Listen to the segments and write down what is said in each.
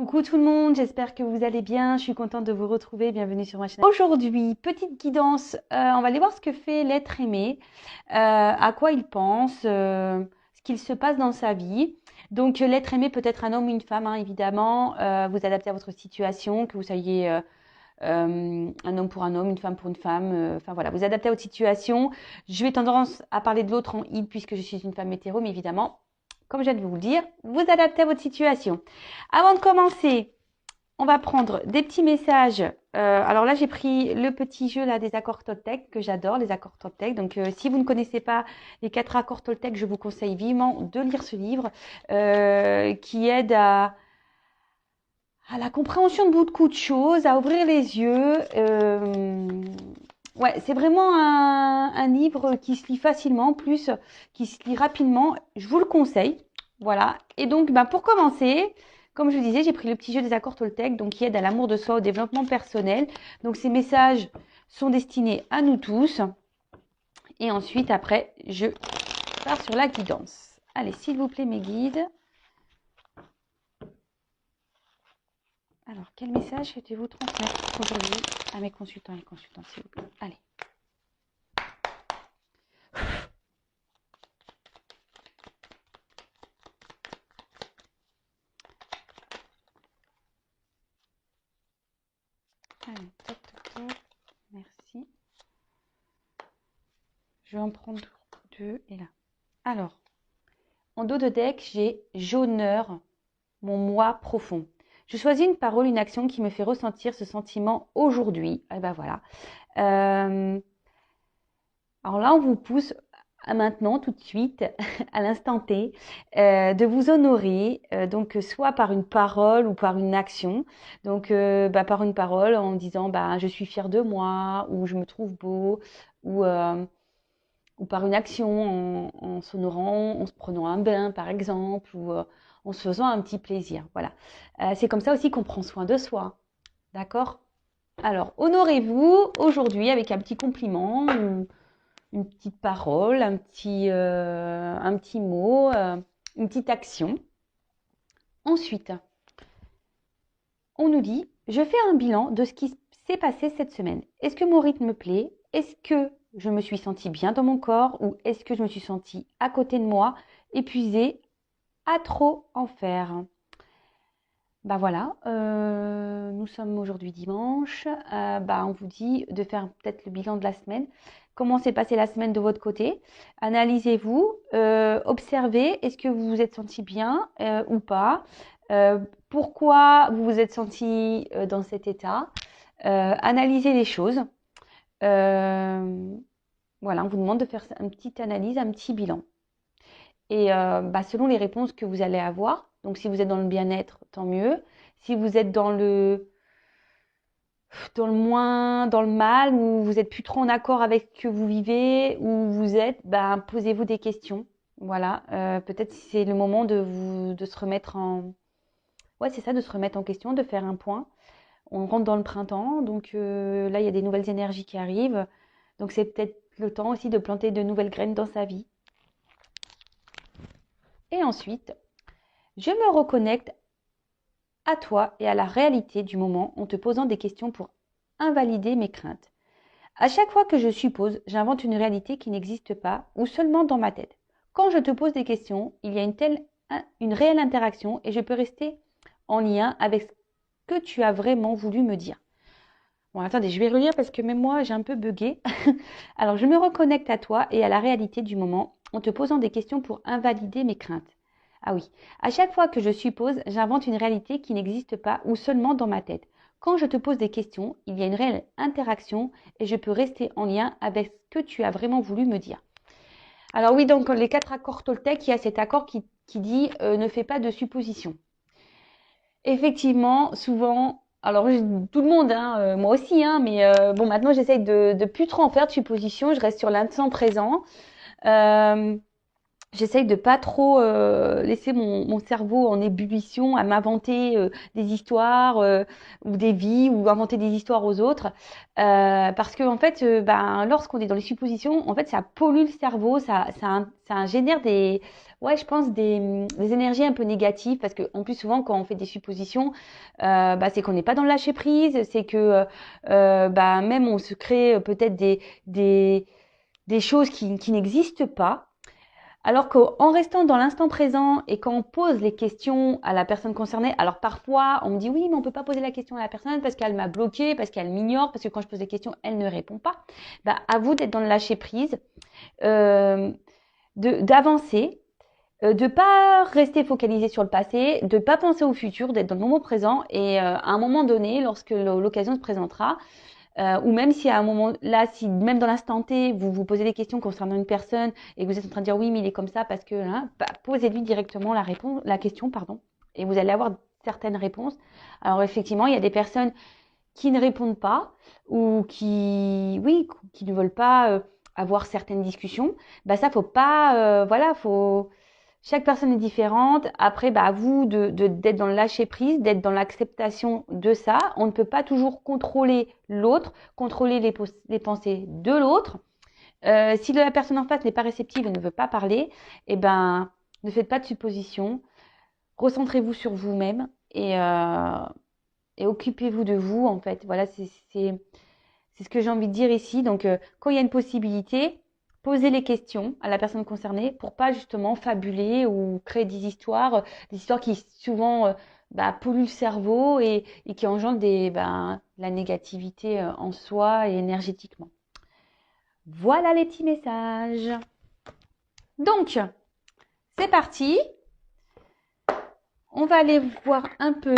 Coucou tout le monde, j'espère que vous allez bien. Je suis contente de vous retrouver. Bienvenue sur ma chaîne. Aujourd'hui, petite guidance. On va aller voir ce que fait l'être aimé, à quoi il pense, ce qu'il se passe dans sa vie. Donc, l'être aimé peut être un homme ou une femme, hein, évidemment. Vous adaptez à votre situation, que vous soyez un homme pour un homme, une femme pour une femme. Enfin voilà, vous adaptez à votre situation. Je vais tendance à parler de l'autre en il puisque je suis une femme hétéro, mais évidemment, comme je viens de vous le dire, vous adaptez à votre situation. Avant de commencer, on va prendre des petits messages. Alors là, j'ai pris le petit jeu là des accords Toltec que j'adore, les accords Toltec. Donc, si vous ne connaissez pas les 4 accords Toltec, je vous conseille vivement de lire ce livre qui aide à la compréhension de beaucoup de choses, à ouvrir les yeux. Ouais, c'est vraiment un livre qui se lit facilement, en plus, qui se lit rapidement. Je vous le conseille. Voilà. Et donc, pour commencer, comme je le disais, j'ai pris le petit jeu des accords Toltec, donc qui aide à l'amour de soi, au développement personnel. Donc, ces messages sont destinés à nous tous. Et ensuite, après, je pars sur la guidance. Allez, s'il vous plaît, mes guides. Alors, quel message souhaitez-vous transmettre aujourd'hui à mes consultants et consultantes, s'il vous plaît? Allez. Allez, toc, toc, toc. Merci. Je vais en prendre 2 et là. Alors, en dos de deck, j'ai jauneur, mon moi profond. Je choisis une parole, une action qui me fait ressentir ce sentiment aujourd'hui. Et ben voilà. Alors là, on vous pousse à maintenant, tout de suite, à l'instant T, de vous honorer, donc soit par une parole ou par une action. Donc, par une parole en disant, je suis fière de moi, ou je me trouve beau, ou par une action en s'honorant, en se prenant un bain, par exemple, ou en se faisant un petit plaisir. Voilà. C'est comme ça aussi qu'on prend soin de soi. D'accord? Alors, honorez-vous aujourd'hui avec un petit compliment, une petite parole, un petit mot, une petite action. Ensuite, on nous dit, je fais un bilan de ce qui s'est passé cette semaine. Est-ce que mon rythme me plaît? Est-ce que je me suis sentie bien dans mon corps ou est-ce que je me suis sentie à côté de moi, épuisée, à trop en faire? Voilà, nous sommes aujourd'hui dimanche. On vous dit de faire peut-être le bilan de la semaine. Comment s'est passée la semaine de votre côté? Analysez-vous, observez, est-ce que vous vous êtes senti bien ou pas? Pourquoi vous vous êtes senti dans cet état? Analysez les choses. Voilà, on vous demande de faire une petite analyse, un petit bilan. Et selon les réponses que vous allez avoir, donc si vous êtes dans le bien-être, tant mieux. Si vous êtes dans le moins, dans le mal, ou vous êtes plus trop en accord avec ce que vous vivez, ou vous êtes, posez-vous des questions. Voilà, peut-être si c'est le moment de se remettre en... Ouais, c'est ça, de se remettre en question, de faire un point. On rentre dans le printemps, donc là, il y a des nouvelles énergies qui arrivent. Donc c'est peut-être le temps aussi de planter de nouvelles graines dans sa vie. Et ensuite, je me reconnecte à toi et à la réalité du moment en te posant des questions pour invalider mes craintes. À chaque fois que je suppose, j'invente une réalité qui n'existe pas ou seulement dans ma tête. Quand je te pose des questions, il y a une réelle interaction et je peux rester en lien avec ce que tu as vraiment voulu me dire. Bon, attendez, je vais relire parce que même moi, j'ai un peu bugué. Alors, je me reconnecte à toi et à la réalité du moment en te posant des questions pour invalider mes craintes. Ah oui, à chaque fois que je suppose, j'invente une réalité qui n'existe pas ou seulement dans ma tête. Quand je te pose des questions, il y a une réelle interaction et je peux rester en lien avec ce que tu as vraiment voulu me dire. Alors oui, donc les 4 accords Toltec, il y a cet accord qui dit ne fais pas de suppositions. Effectivement, souvent, alors tout le monde, hein, moi aussi, hein, mais maintenant j'essaye de plus trop en faire de suppositions, je reste sur l'instant présent. j'essaye de pas trop laisser mon cerveau en ébullition à m'inventer des histoires ou des vies ou inventer des histoires aux autres. Parce que en fait, ben, lorsqu'on est dans les suppositions, en fait, ça pollue le cerveau, ça génère ouais, je pense des énergies un peu négatives. Parce que en plus, souvent, quand on fait des suppositions, bah, c'est qu'on n'est pas dans le lâcher prise, c'est que bah, même on se crée peut-être des choses qui n'existent pas. Alors qu'en restant dans l'instant présent et quand on pose les questions à la personne concernée, alors parfois on me dit oui, mais on peut pas poser la question à la personne parce qu'elle m'a bloqué, parce qu'elle m'ignore, parce que quand je pose des questions, elle ne répond pas. Bah, à vous d'être dans le lâcher prise, euh, d'avancer, de pas rester focalisé sur le passé, de pas penser au futur, d'être dans le moment présent et à un moment donné, lorsque l'occasion se présentera, ou même si à un moment là, si même dans l'instant T, vous vous posez des questions concernant une personne et que vous êtes en train de dire oui, mais il est comme ça parce que, hein, bah, posez-lui directement la question, pardon, et vous allez avoir certaines réponses. Alors effectivement, il y a des personnes qui ne répondent pas ou oui, qui ne veulent pas avoir certaines discussions. Bah ça, faut pas, voilà, faut chaque personne est différente. Après, bah, à vous d'être dans le lâcher prise, d'être dans l'acceptation de ça. On ne peut pas toujours contrôler l'autre, contrôler les pensées de l'autre. Si la personne en face n'est pas réceptive et ne veut pas parler, eh ben, ne faites pas de suppositions. Recentrez-vous sur vous-même et occupez-vous de vous, en fait. Voilà, c'est ce que j'ai envie de dire ici. Donc, quand il y a une possibilité, posez les questions à la personne concernée pour pas justement fabuler ou créer des histoires qui souvent bah, polluent le cerveau et qui engendrent la négativité en soi et énergétiquement. Voilà les petits messages. Donc, c'est parti. On va aller voir un peu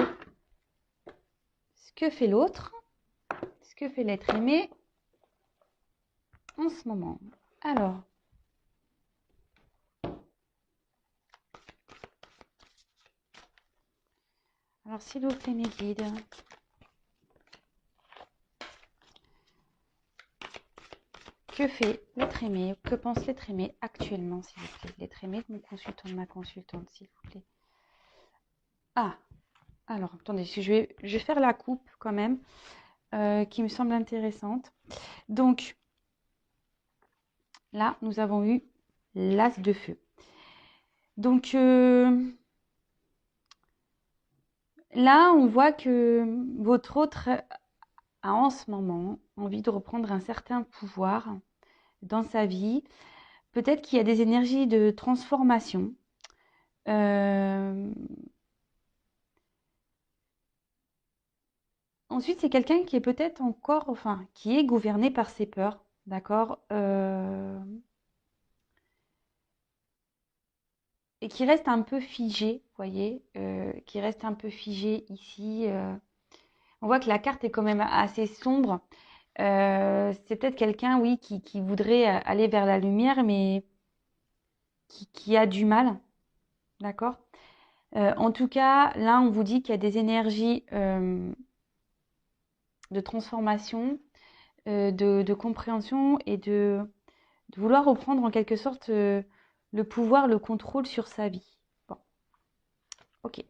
ce que fait l'autre, ce que fait l'être aimé en ce moment. Alors s'il vous plaît, mes guides. Que fait l'être aimé? Que pense l'être aimé actuellement, s'il vous plaît? L'être aimé de mon consultant, de ma consultante, s'il vous plaît. Ah, alors, attendez, je vais faire la coupe quand même, qui me semble intéressante. Donc, là, nous avons eu l'as de feu. Donc, là, on voit que votre autre a en ce moment envie de reprendre un certain pouvoir dans sa vie. Peut-être qu'il y a des énergies de transformation. Ensuite, c'est quelqu'un qui est peut-être encore, enfin, qui est gouverné par ses peurs, d'accord? Et qui reste un peu figé, vous voyez, qui reste un peu figé ici. On voit que la carte est quand même assez sombre. C'est peut-être quelqu'un, oui, qui voudrait aller vers la lumière, mais qui a du mal, d'accord? En tout cas, là, on vous dit qu'il y a des énergies de transformation, de compréhension et de vouloir reprendre en quelque sorte le pouvoir, le contrôle sur sa vie. Bon, ok.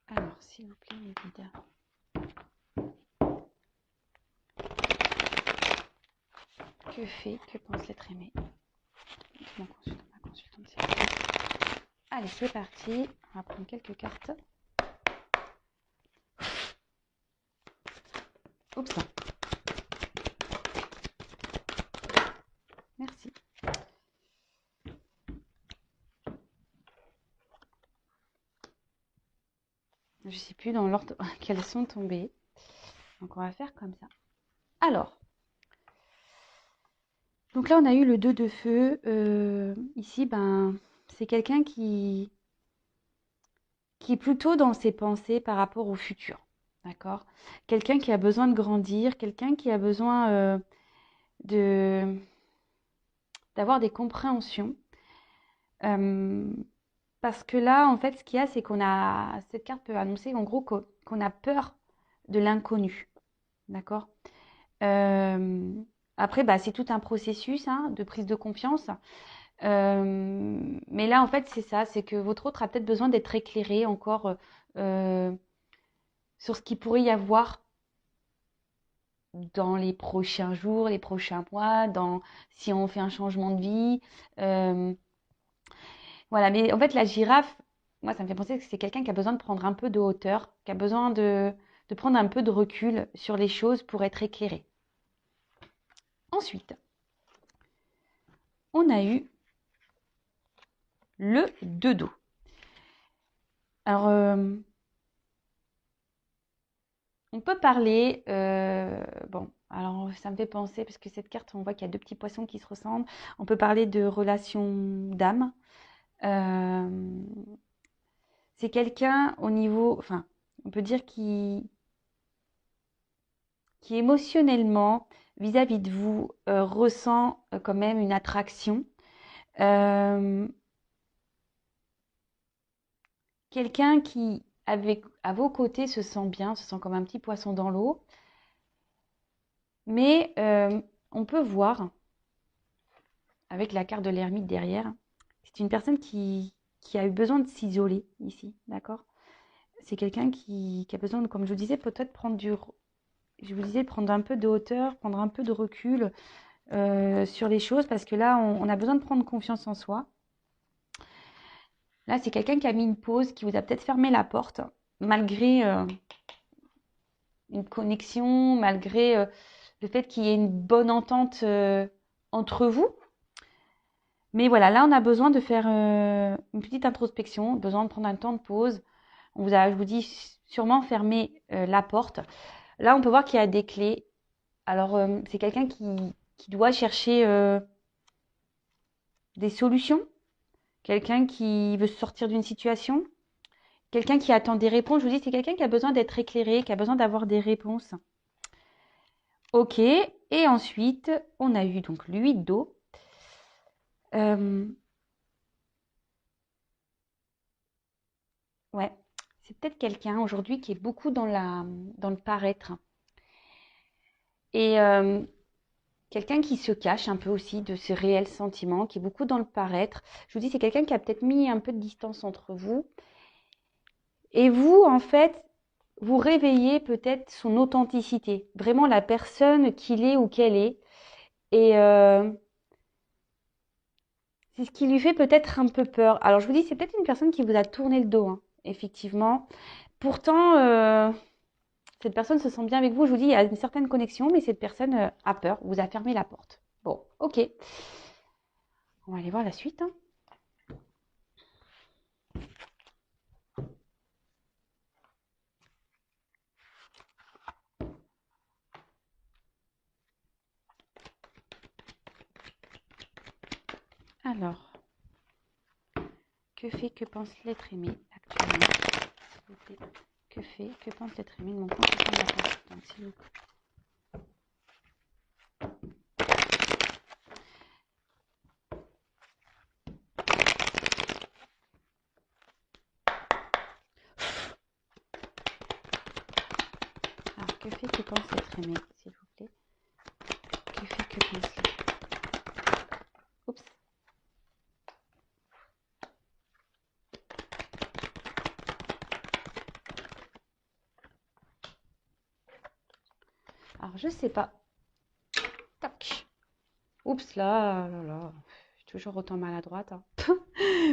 Alors, s'il vous plaît, mes guides. Que pense l'être aimé? Mon consultant, ma consultante, s'il vous plaît. Allez, c'est parti. On va prendre quelques cartes. Oups. Merci. Je ne sais plus dans l'ordre qu'elles sont tombées. Donc, on va faire comme ça. Alors, donc là, on a eu le 2 de feu. Ici, ben, c'est quelqu'un qui est plutôt dans ses pensées par rapport au futur. D'accord? Quelqu'un qui a besoin de grandir, quelqu'un qui a besoin de d'avoir des compréhensions. Parce que là, en fait, ce qu'il y a, c'est cette carte peut annoncer en gros qu'on a peur de l'inconnu. D'accord? Après, bah, c'est tout un processus hein, de prise de confiance. Mais là, en fait, c'est ça, c'est que votre autre a peut-être besoin d'être éclairé encore sur ce qu'il pourrait y avoir dans les prochains jours, les prochains mois, si on fait un changement de vie. Euh, voilà, mais en fait, la girafe, moi, ça me fait penser que c'est quelqu'un qui a besoin de prendre un peu de hauteur, qui a besoin de prendre un peu de recul sur les choses pour être éclairé. Ensuite, on a eu le 2 dos. Alors, on peut parler, bon, alors ça me fait penser, parce que cette carte, on voit qu'il y a deux petits poissons qui se ressemblent. On peut parler de relation d'âme. C'est quelqu'un au niveau, enfin, on peut dire qui émotionnellement, vis-à-vis de vous, ressent quand même une attraction. Euh, Quelqu'un qui, avec, à vos côtés, se sent bien, se sent comme un petit poisson dans l'eau. Mais on peut voir, avec la carte de l'ermite derrière, c'est une personne qui a eu besoin de s'isoler ici, d'accord? C'est quelqu'un qui a besoin, comme je vous disais, peut-être je vous disais, prendre un peu de hauteur, prendre un peu de recul sur les choses, parce que là, on a besoin de prendre confiance en soi. Là, c'est quelqu'un qui a mis une pause, qui vous a peut-être fermé la porte, malgré une connexion, malgré le fait qu'il y ait une bonne entente entre vous. Mais voilà, là, on a besoin de faire une petite introspection, besoin de prendre un temps de pause. Je vous dis, sûrement fermer la porte. Là, on peut voir qu'il y a des clés. Alors, c'est quelqu'un qui doit chercher des solutions, quelqu'un qui veut sortir d'une situation, quelqu'un qui attend des réponses. Je vous dis, c'est quelqu'un qui a besoin d'être éclairé, qui a besoin d'avoir des réponses. Ok, et ensuite, on a eu donc l'huile d'eau. Ouais, c'est peut-être quelqu'un aujourd'hui qui est beaucoup dans le paraître. Et quelqu'un qui se cache un peu aussi de ses réels sentiments, qui est beaucoup dans le paraître. Je vous dis, c'est quelqu'un qui a peut-être mis un peu de distance entre vous. Et vous, en fait, vous réveillez peut-être son authenticité, vraiment la personne qu'il est ou qu'elle est. Et c'est ce qui lui fait peut-être un peu peur. Alors je vous dis, c'est peut-être une personne qui vous a tourné le dos, hein, effectivement. Pourtant, cette personne se sent bien avec vous. Je vous dis, il y a une certaine connexion, mais cette personne a peur, vous a fermé la porte. Bon, ok. On va aller voir la suite, hein. Alors, que pense l'être aimé actuellement, s'il vous plaît? Que pense l'être aimé de mon consultant de la consultante, s'il vous plaît? Alors, que pense l'être aimé, s'il vous plaît? Que pense l'être... Oups. Alors, je sais pas. Tac. Oups, là. Je suis toujours autant maladroite, hein.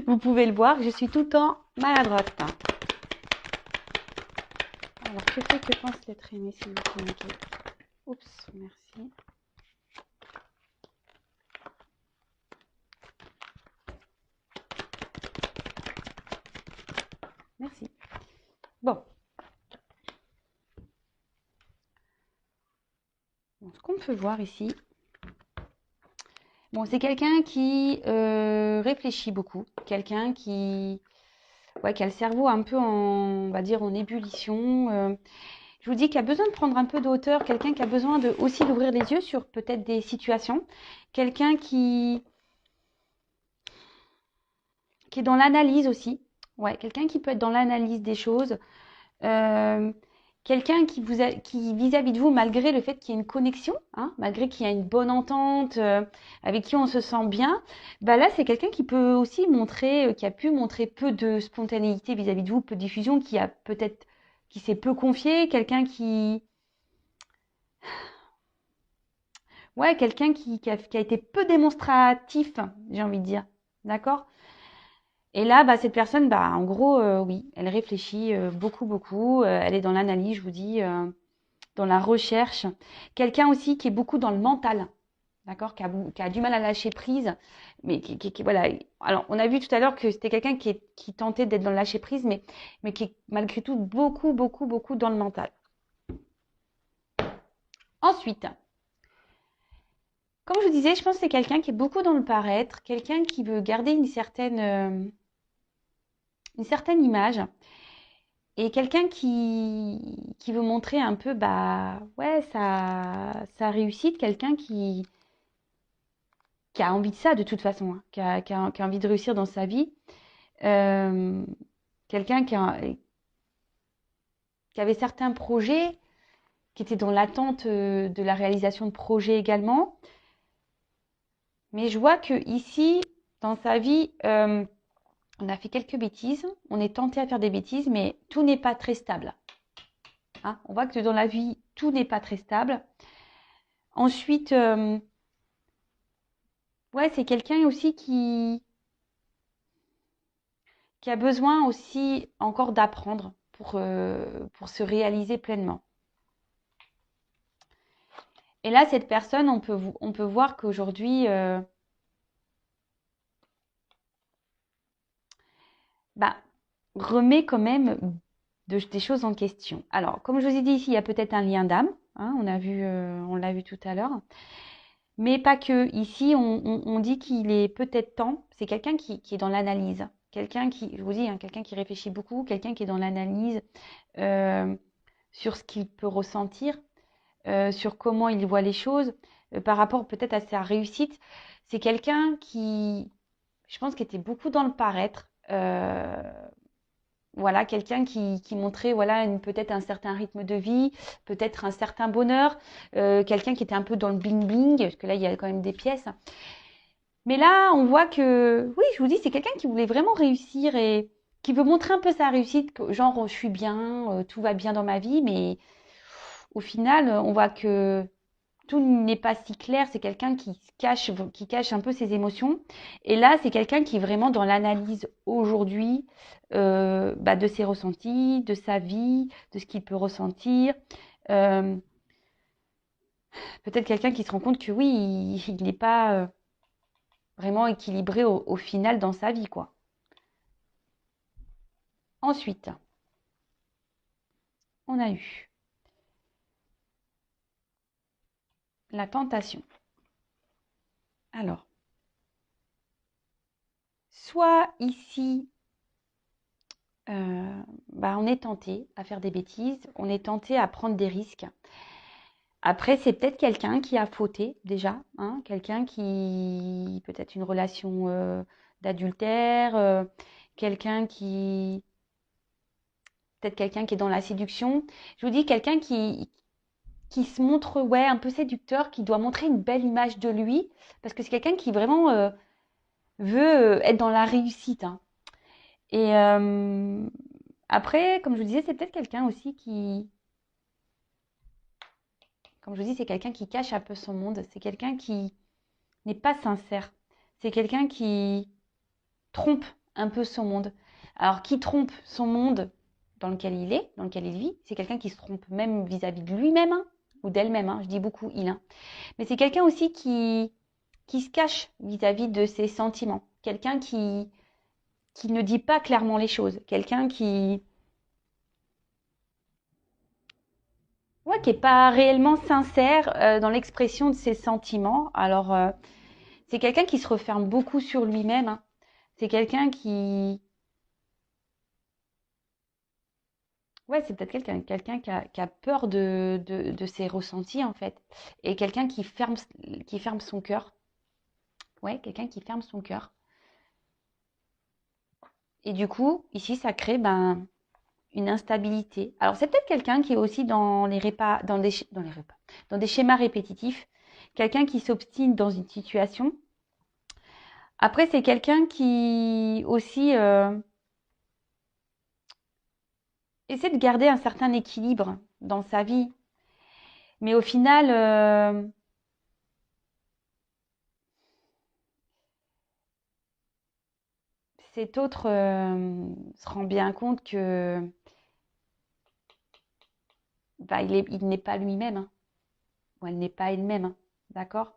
Vous pouvez le voir, je suis tout le temps maladroite, hein. Alors, que pense l'être aimé, s'il vous plaît, Mickey? Oups, merci. Merci. Bon. Ce qu'on peut voir ici, bon, c'est quelqu'un qui réfléchit beaucoup, quelqu'un qui a le cerveau un peu on va dire, en ébullition. Je vous dis qu'il a besoin de prendre un peu de hauteur, quelqu'un qui a besoin aussi d'ouvrir les yeux sur peut-être des situations, quelqu'un qui est dans l'analyse aussi. Ouais, quelqu'un qui peut être dans l'analyse des choses, euh, quelqu'un qui vis-à-vis de vous, malgré le fait qu'il y ait une connexion, hein, malgré qu'il y a une bonne entente, avec qui on se sent bien, bah là, c'est quelqu'un qui peut aussi montrer, qui a pu montrer peu de spontanéité vis-à-vis de vous, peu de diffusion, qui a peut-être, qui s'est peu confié, quelqu'un qui a été peu démonstratif, j'ai envie de dire. D'accord? Et là, bah, cette personne, bah, en gros, oui, elle réfléchit beaucoup, beaucoup. Elle est dans l'analyse, je vous dis, dans la recherche. Quelqu'un aussi qui est beaucoup dans le mental, d'accord, qui a du mal à lâcher prise, mais voilà. Alors, on a vu tout à l'heure que c'était quelqu'un qui tentait d'être dans le lâcher prise, mais qui est malgré tout beaucoup, beaucoup, beaucoup dans le mental. Ensuite, comme je vous disais, je pense que c'est quelqu'un qui est beaucoup dans le paraître, quelqu'un qui veut garder une certaine image. Et quelqu'un qui veut montrer un peu, bah, ouais, sa réussite, quelqu'un qui a envie de ça de toute façon, hein, qui a envie de réussir dans sa vie. Euh, quelqu'un qui avait certains projets, qui était dans l'attente de la réalisation de projets également. Mais je vois que ici, dans sa vie, on a fait quelques bêtises, on est tenté à faire des bêtises, mais tout n'est pas très stable. Hein, on voit que dans la vie, tout n'est pas très stable. Ensuite, ouais, c'est quelqu'un aussi qui a besoin aussi encore d'apprendre pour se réaliser pleinement. Et là, cette personne, on peut voir qu'aujourd'hui, bah, remet quand même des choses en question. Alors, comme je vous ai dit ici, il y a peut-être un lien d'âme, hein, on l'a vu tout à l'heure. Mais pas que. Ici, on dit qu'il est peut-être temps. C'est quelqu'un qui est dans l'analyse. Quelqu'un qui, je vous dis, hein, quelqu'un qui réfléchit beaucoup, quelqu'un qui est dans l'analyse euh, sur ce qu'il peut ressentir, sur comment il voit les choses, par rapport peut-être à sa réussite. C'est quelqu'un qui, je pense, qui était beaucoup dans le paraître. Voilà, quelqu'un qui montrait voilà peut-être un certain rythme de vie, peut-être un certain bonheur, quelqu'un qui était un peu dans le bling bling, parce que là il y a quand même des pièces. Mais là, on voit que, oui, je vous dis, c'est quelqu'un qui voulait vraiment réussir et qui veut montrer un peu sa réussite, genre je suis bien, tout va bien dans ma vie, mais au final, on voit que tout n'est pas si clair. C'est quelqu'un qui cache un peu ses émotions. Et là, c'est quelqu'un qui est vraiment dans l'analyse aujourd'hui bah, de ses ressentis, de sa vie, de ce qu'il peut ressentir. Euh, Peut-être quelqu'un qui se rend compte que oui, il n'est pas vraiment équilibré au final dans sa vie, quoi. Ensuite, on a eu la tentation. Alors, soit ici, bah, on est tenté à faire des bêtises, on est tenté à prendre des risques. Après, c'est peut-être quelqu'un qui a fauté déjà, hein, quelqu'un qui, peut-être une relation d'adultère, peut-être quelqu'un qui est dans la séduction. Je vous dis quelqu'un qui se montre, ouais, un peu séducteur, qui doit montrer une belle image de lui, parce que c'est quelqu'un qui vraiment veut être dans la réussite, hein. Et après, comme je vous disais, c'est peut-être quelqu'un aussi comme je vous dis, c'est quelqu'un qui cache un peu son monde. C'est quelqu'un qui n'est pas sincère. C'est quelqu'un qui trompe un peu son monde. Alors, qui trompe son monde dans lequel il est, dans lequel il vit, c'est quelqu'un qui se trompe même vis-à-vis de lui-même, hein, ou d'elle-même, hein, je dis beaucoup il. Hein. Mais c'est quelqu'un aussi qui se cache vis-à-vis de ses sentiments. Quelqu'un qui ne dit pas clairement les choses. Quelqu'un qui, ouais, qui n'est pas réellement sincère dans l'expression de ses sentiments. Alors, c'est quelqu'un qui se referme beaucoup sur lui-même. Hein. C'est quelqu'un qui... Ouais, c'est peut-être quelqu'un qui a peur de ses ressentis, en fait. Et quelqu'un qui ferme son cœur. Ouais, quelqu'un qui ferme son cœur. Et du coup, ici, ça crée ben, une instabilité. Alors, c'est peut-être quelqu'un qui est aussi dans dans des schémas répétitifs, quelqu'un qui s'obstine dans une situation. Après, c'est quelqu'un qui aussi essaie de garder un certain équilibre dans sa vie. Mais au final, cet autre se rend bien compte que bah, il n'est pas lui-même, hein, ou elle n'est pas elle-même, hein, d'accord?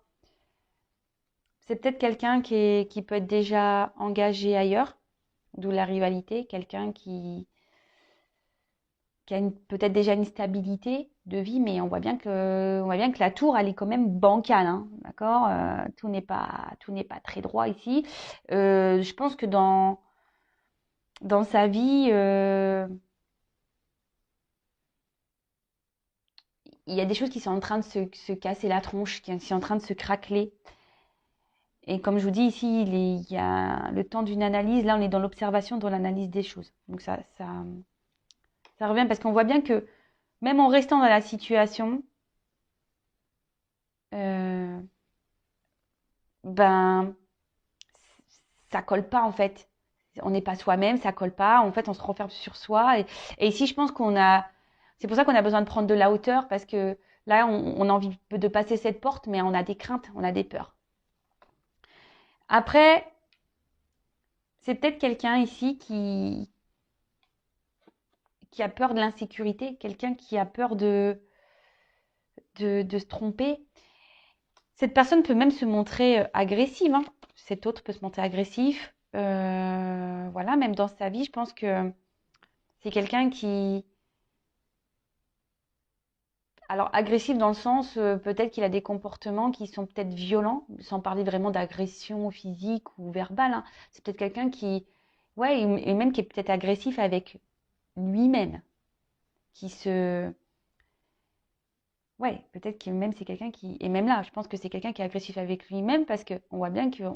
C'est peut-être quelqu'un qui peut être déjà engagé ailleurs, d'où la rivalité, quelqu'un qui a peut-être déjà une stabilité de vie, mais on voit bien que la tour, elle est quand même bancale, hein, d'accord? Tout n'est pas très droit ici. Je pense que dans sa vie, il y a des choses qui sont en train de se casser la tronche, qui sont en train de se craqueler. Et comme je vous dis ici, il y a le temps d'une analyse. Là, on est dans l'observation, dans l'analyse des choses. Donc ça revient parce qu'on voit bien que même en restant dans la situation, euh, ben ça colle pas en fait. On n'est pas soi-même, ça colle pas. En fait, on se renferme sur soi. Et ici, je pense c'est pour ça qu'on a besoin de prendre de la hauteur parce que là, on a envie de passer cette porte, mais on a des craintes, on a des peurs. Après, c'est peut-être quelqu'un ici qui a peur de l'insécurité, quelqu'un qui a peur de se tromper. Cette personne peut même se montrer agressive, hein. Cet autre peut se montrer agressif. Voilà, même dans sa vie, je pense que c'est quelqu'un qui... Alors, agressif dans le sens, peut-être qu'il a des comportements qui sont peut-être violents, sans parler vraiment d'agression physique ou verbale, hein. C'est peut-être quelqu'un qui... Ouais, et même qui est peut-être agressif avec lui-même, qui se... Ouais, peut-être que même c'est quelqu'un qui... Et même là, je pense que c'est quelqu'un qui est agressif avec lui-même parce qu'on voit bien qu'il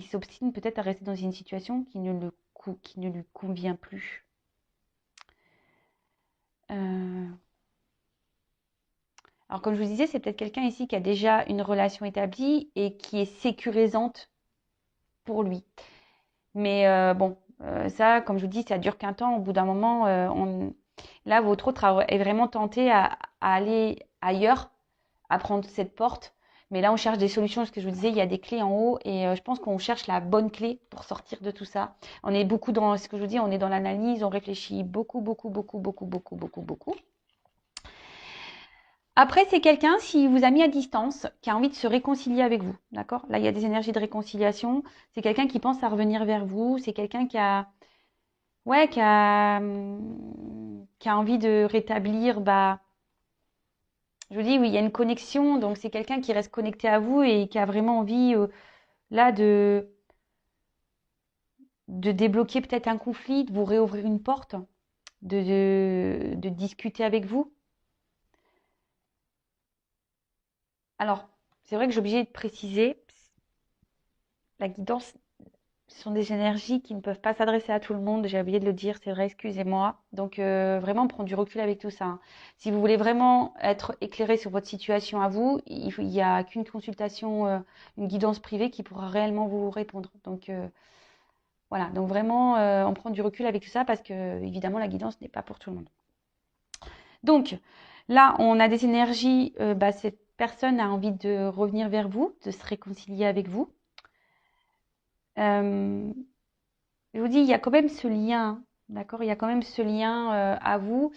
s'obstine peut-être à rester dans une situation qui ne lui convient plus. Euh, Alors, comme je vous disais, c'est peut-être quelqu'un ici qui a déjà une relation établie et qui est sécurisante pour lui. Mais bon, ça, comme je vous dis, ça dure qu'un temps. Au bout d'un moment, là, votre autre est vraiment tenté à aller ailleurs, à prendre cette porte. Mais là, on cherche des solutions. Ce que je vous disais, il y a des clés en haut et je pense qu'on cherche la bonne clé pour sortir de tout ça. On est beaucoup dans ce que je vous dis, on est dans l'analyse, on réfléchit beaucoup, beaucoup, beaucoup, beaucoup, beaucoup, beaucoup, beaucoup. Après, c'est quelqu'un, s'il vous a mis à distance, qui a envie de se réconcilier avec vous. D'accord? Là, il y a des énergies de réconciliation. C'est quelqu'un qui pense à revenir vers vous. C'est quelqu'un ouais, qui a envie de rétablir, bah, je vous dis, oui, il y a une connexion. Donc, c'est quelqu'un qui reste connecté à vous et qui a vraiment envie, là, de débloquer peut-être un conflit, de vous réouvrir une porte, de discuter avec vous. Alors, c'est vrai que j'ai obligé de préciser, la guidance, ce sont des énergies qui ne peuvent pas s'adresser à tout le monde. J'ai oublié de le dire, c'est vrai, excusez-moi. Donc, vraiment prendre du recul avec tout ça, hein. Si vous voulez vraiment être éclairé sur votre situation à vous, il n'y a qu'une consultation, une guidance privée qui pourra réellement vous répondre. Donc, voilà. Donc, vraiment, on prend du recul avec tout ça parce que, évidemment, la guidance n'est pas pour tout le monde. Donc, là, on a des énergies. Bah, cette personne a envie de revenir vers vous, de se réconcilier avec vous. Euh, Je vous dis, il y a quand même ce lien, d'accord? Il y a quand même ce lien à vous.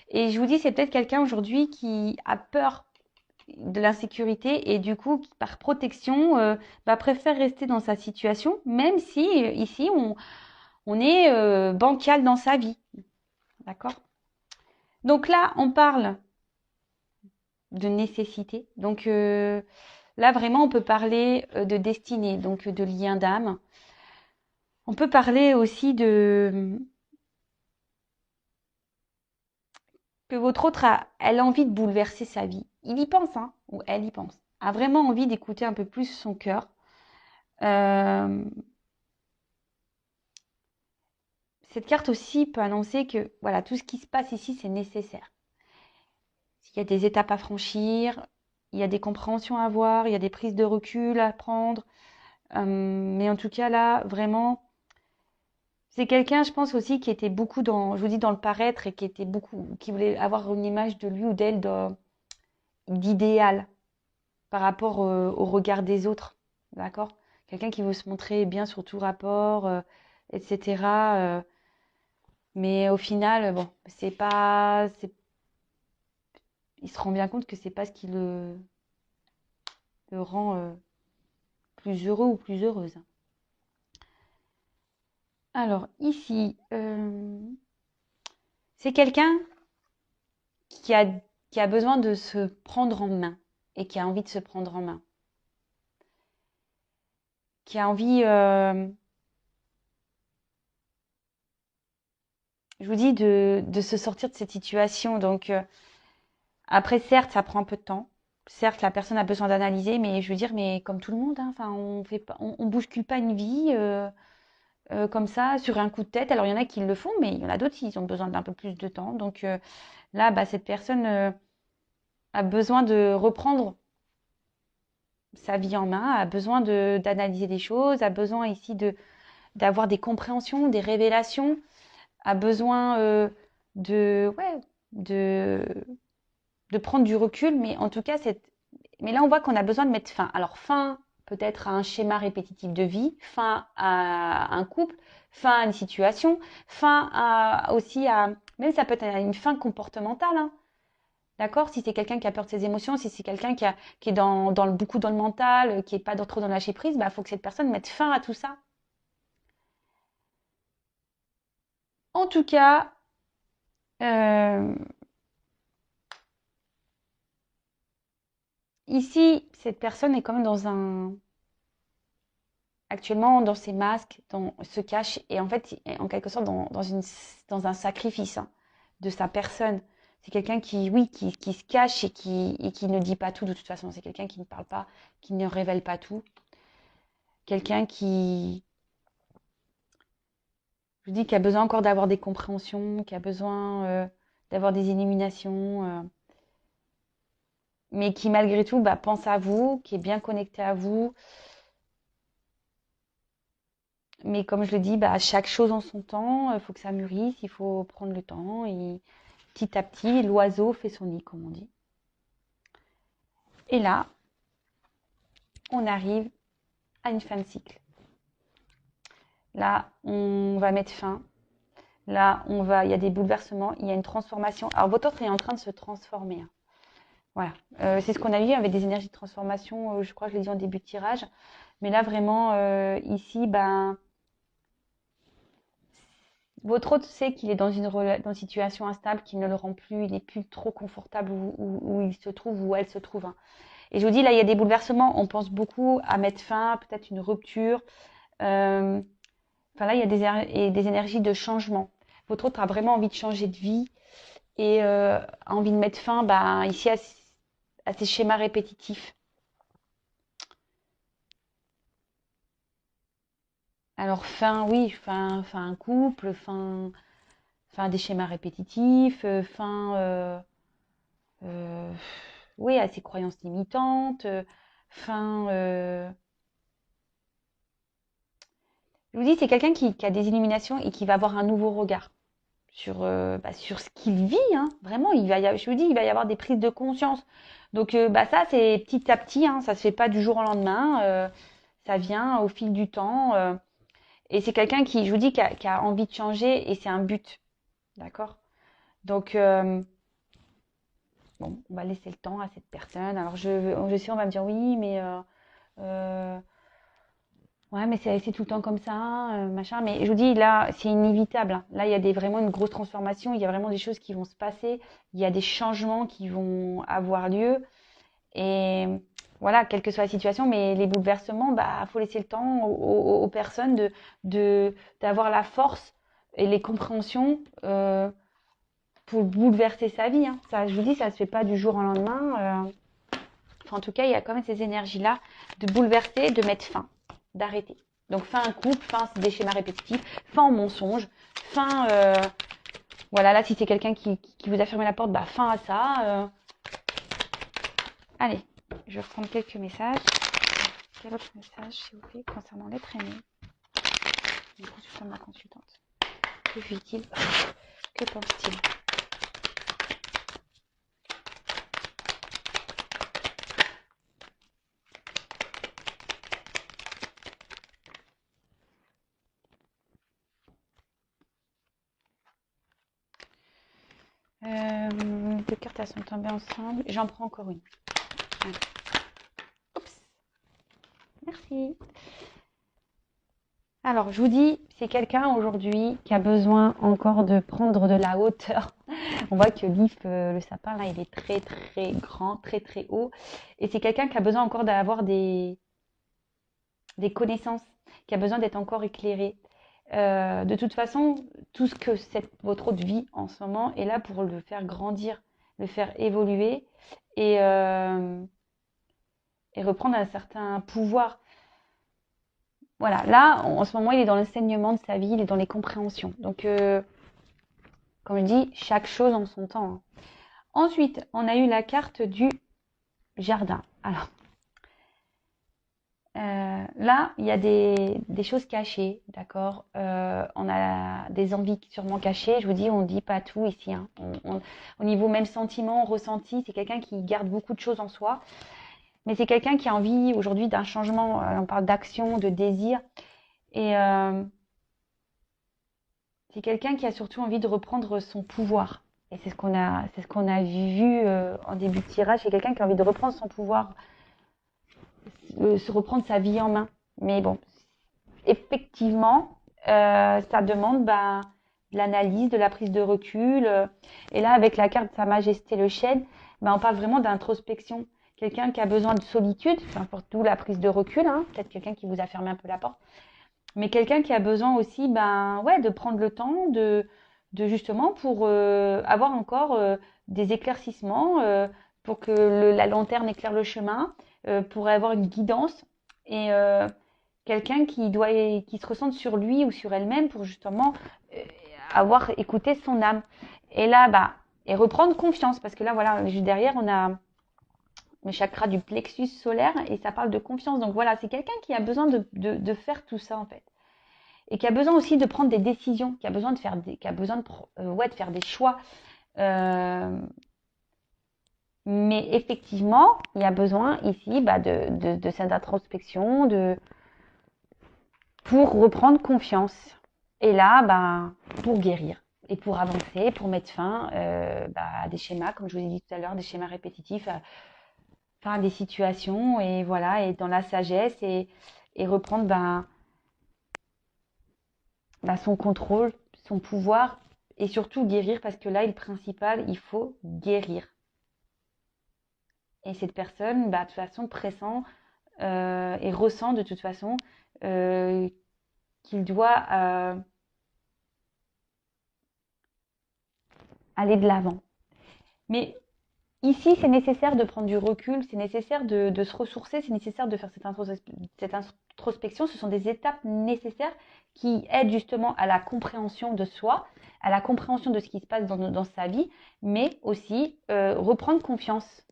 Et je vous dis, c'est peut-être quelqu'un aujourd'hui qui a peur de l'insécurité et du coup, qui, par protection, bah, préfère rester dans sa situation, même si ici, on est bancal dans sa vie, d'accord? Donc là, on parle de nécessité. Donc là, vraiment, on peut parler de destinée, donc de lien d'âme. On peut parler aussi que votre autre elle a envie de bouleverser sa vie. Il y pense, hein, ou elle y pense. A vraiment envie d'écouter un peu plus son cœur. Euh, cette carte aussi peut annoncer que voilà, tout ce qui se passe ici, c'est nécessaire. Il y a des étapes à franchir, il y a des compréhensions à avoir, il y a des prises de recul à prendre. Mais en tout cas, là, vraiment, c'est quelqu'un, je pense aussi, qui était beaucoup dans, je vous dis, dans le paraître et qui était beaucoup, qui voulait avoir une image de lui ou d'elle d'idéal par rapport au regard des autres. D'accord? Quelqu'un qui veut se montrer bien sur tout rapport, etc. Mais au final, bon, il se rend bien compte que c'est pas ce qui le rend plus heureux ou plus heureuse. Alors ici, c'est quelqu'un qui a, qui a besoin de se prendre en main et qui a envie de se prendre en main. Qui a envie, je vous dis, de se sortir de cette situation. Donc, après, certes, ça prend un peu de temps. Certes, la personne a besoin d'analyser, mais je veux dire, mais comme tout le monde, hein, enfin, on fait pas, on bouscule pas une vie comme ça sur un coup de tête. Alors, il y en a qui le font, mais il y en a d'autres qui ont besoin d'un peu plus de temps. Donc là, bah, cette personne a besoin de reprendre sa vie en main, a besoin d'analyser des choses, a besoin ici d'avoir des compréhensions, des révélations, a besoin ouais, de, de prendre du recul, mais en tout cas, mais là, on voit qu'on a besoin de mettre fin. Alors, fin peut-être à un schéma répétitif de vie, fin à un couple, fin à une situation, fin aussi à, même ça peut être une fin comportementale, hein. D'accord? Si c'est quelqu'un qui a peur de ses émotions, si c'est quelqu'un qui est beaucoup dans le mental, qui n'est pas trop dans le lâcher prise, bah, faut que cette personne mette fin à tout ça. En tout cas, ici, cette personne est quand même actuellement dans ses masques, se cache et en fait, en quelque sorte, dans un sacrifice hein, de sa personne. C'est quelqu'un qui, oui, qui se cache et qui ne dit pas tout de toute façon. C'est quelqu'un qui ne parle pas, qui ne révèle pas tout. Quelqu'un je vous dis, qui a besoin encore d'avoir des compréhensions, qui a besoin d'avoir des illuminations, mais qui malgré tout bah, pense à vous, qui est bien connecté à vous. Mais comme je le dis, bah, chaque chose en son temps, il faut que ça mûrisse, il faut prendre le temps. Et petit à petit, l'oiseau fait son nid, comme on dit. Et là, on arrive à une fin de cycle. Là, on va mettre fin. Là, il y a des bouleversements, il y a une transformation. Alors, votre autre est en train de se transformer. Hein. Voilà. C'est ce qu'on a vu avec des énergies de transformation. Je crois que je l'ai dit en début de tirage. Mais là, vraiment, ici, ben, votre autre sait qu'il est dans une situation instable qui ne le rend plus, il n'est plus trop confortable où il se trouve, où elle se trouve. Hein. Et je vous dis, là, il y a des bouleversements. On pense beaucoup à mettre fin, peut-être une rupture. Enfin, là, il y a des énergies de changement. Votre autre a vraiment envie de changer de vie et a envie de mettre fin bah, ici à ces schémas répétitifs. Alors, fin, oui, fin un couple, fin des schémas répétitifs, euh, oui, à ses croyances limitantes, fin. Je vous dis, c'est quelqu'un qui a des illuminations et qui va avoir un nouveau regard sur ce qu'il vit. Hein. Vraiment, je vous dis, il va y avoir des prises de conscience. Donc, bah, ça, c'est petit à petit. Hein, ça se fait pas du jour au lendemain. Ça vient au fil du temps. Et c'est quelqu'un qui, je vous dis, qui a envie de changer et c'est un but. D'accord? Donc, bon, on va laisser le temps à cette personne. Alors, je sais, on va me dire oui, mais euh, ouais, mais c'est tout le temps comme ça, machin. Mais je vous dis, là, c'est inévitable. Hein. Là, il y a vraiment une grosse transformation. Il y a vraiment des choses qui vont se passer. Il y a des changements qui vont avoir lieu. Et voilà, quelle que soit la situation, mais les bouleversements, bah, faut laisser le temps aux personnes d'avoir la force et les compréhensions pour bouleverser sa vie. Hein. Ça, je vous dis, ça se fait pas du jour au lendemain. Enfin, en tout cas, il y a quand même ces énergies-là de bouleverser, de mettre fin, d'arrêter. Donc, fin un couple, fin des schémas répétitifs, fin au mensonge, fin... voilà, là, si c'est quelqu'un qui vous a fermé la porte, bah, fin à ça. Allez, je vais reprendre quelques messages. Quel autre message, s'il vous plaît, concernant l'être aimé? Du consultant de ma consultante. Que vit-il? Que pense-t-il? Deux cartes, elles sont tombées ensemble. J'en prends encore une. Allez. Oups. Merci. Alors, je vous dis, c'est quelqu'un aujourd'hui qui a besoin encore de prendre de la hauteur. On voit que l'if, le sapin, là, il est très, très grand, très, très haut. Et c'est quelqu'un qui a besoin encore d'avoir des connaissances, qui a besoin d'être encore éclairé. De toute façon, tout ce que votre autre vie en ce moment est là pour le faire grandir, le faire évoluer et reprendre un certain pouvoir. Voilà, là, en ce moment, il est dans l'enseignement de sa vie, il est dans les compréhensions. Donc, comme je dis, chaque chose en son temps. Hein. Ensuite, on a eu la carte du jardin. Alors, là, il y a des choses cachées, d'accord. On a des envies sûrement cachées. Je vous dis, on ne dit pas tout ici. Hein. Au niveau même sentiment, ressenti, c'est quelqu'un qui garde beaucoup de choses en soi. Mais c'est quelqu'un qui a envie aujourd'hui d'un changement. On parle d'action, de désir. Et c'est quelqu'un qui a surtout envie de reprendre son pouvoir. Et c'est ce qu'on a vu en début de tirage. C'est quelqu'un qui a envie de reprendre son pouvoir, se reprendre sa vie en main. Mais bon, effectivement, ça demande de l'analyse, de la prise de recul. Et là, avec la carte Sa Majesté le Chêne, on parle vraiment d'introspection. Quelqu'un qui a besoin de solitude, d'où la prise de recul, hein, peut-être quelqu'un qui vous a fermé un peu la porte, mais quelqu'un qui a besoin aussi de prendre le temps de justement pour avoir encore des éclaircissements, pour que la lanterne éclaire le chemin, pour avoir une guidance et quelqu'un qui se ressente sur lui ou sur elle-même pour justement avoir écouté son âme. Et là, et reprendre confiance, parce que là, voilà, juste derrière, on a le chakra du plexus solaire et ça parle de confiance. Donc voilà, c'est quelqu'un qui a besoin de faire tout ça en fait. Et qui a besoin aussi de prendre des décisions, qui a besoin de faire de faire des choix. Mais effectivement, il y a besoin ici de cette introspection, pour reprendre confiance. Et là, pour guérir et pour avancer, pour mettre fin à des schémas, comme je vous ai dit tout à l'heure, des schémas répétitifs, à des situations, et voilà, et dans la sagesse, et reprendre son contrôle, son pouvoir, et surtout guérir, parce que là, le principal, il faut guérir. Et cette personne, de toute façon, pressent et ressent de toute façon qu'il doit aller de l'avant. Mais ici, c'est nécessaire de prendre du recul, c'est nécessaire de se ressourcer, c'est nécessaire de faire cette introspection. Ce sont des étapes nécessaires qui aident justement à la compréhension de soi, à la compréhension de ce qui se passe dans sa vie, mais aussi reprendre confiance.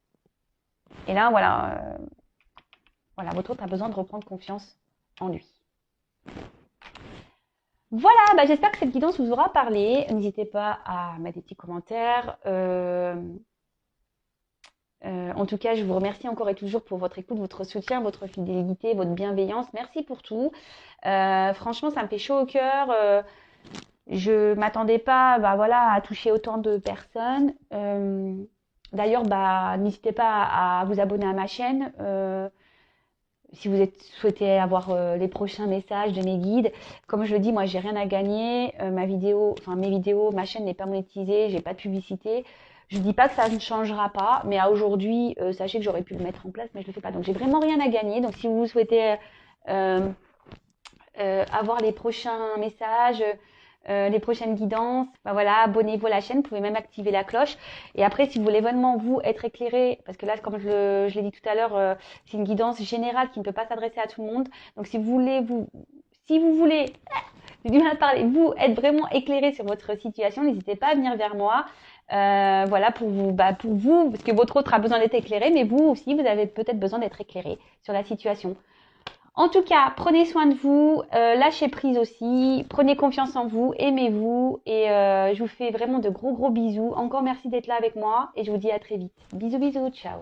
Et là, voilà, votre autre a besoin de reprendre confiance en lui. Voilà, j'espère que cette guidance vous aura parlé. N'hésitez pas à mettre des petits commentaires. En tout cas, je vous remercie encore et toujours pour votre écoute, votre soutien, votre fidélité, votre bienveillance. Merci pour tout. Franchement, ça me fait chaud au cœur. Je m'attendais pas à toucher autant de personnes. D'ailleurs, n'hésitez pas à vous abonner à ma chaîne. Si vous souhaitez avoir les prochains messages de mes guides. Comme je le dis, moi, j'ai rien à gagner. Mes vidéos, ma chaîne n'est pas monétisée, j'ai pas de publicité. Je dis pas que ça ne changera pas, mais à aujourd'hui, sachez que j'aurais pu le mettre en place, mais je le fais pas. Donc, j'ai vraiment rien à gagner. Donc, si vous souhaitez avoir les prochains messages, les prochaines guidances, abonnez-vous à la chaîne, vous pouvez même activer la cloche. Et après, si vous voulez vraiment être éclairé, parce que là, comme je l'ai dit tout à l'heure, c'est une guidance générale qui ne peut pas s'adresser à tout le monde. Donc, si vous voulez Si vous voulez, j'ai du mal à parler, vous être vraiment éclairé sur votre situation, n'hésitez pas à venir vers moi. Voilà, pour vous, parce que votre autre a besoin d'être éclairé, mais vous aussi, vous avez peut-être besoin d'être éclairé sur la situation. En tout cas, prenez soin de vous, lâchez prise aussi, prenez confiance en vous, aimez-vous et je vous fais vraiment de gros bisous. Encore merci d'être là avec moi et je vous dis à très vite. Bisous, ciao.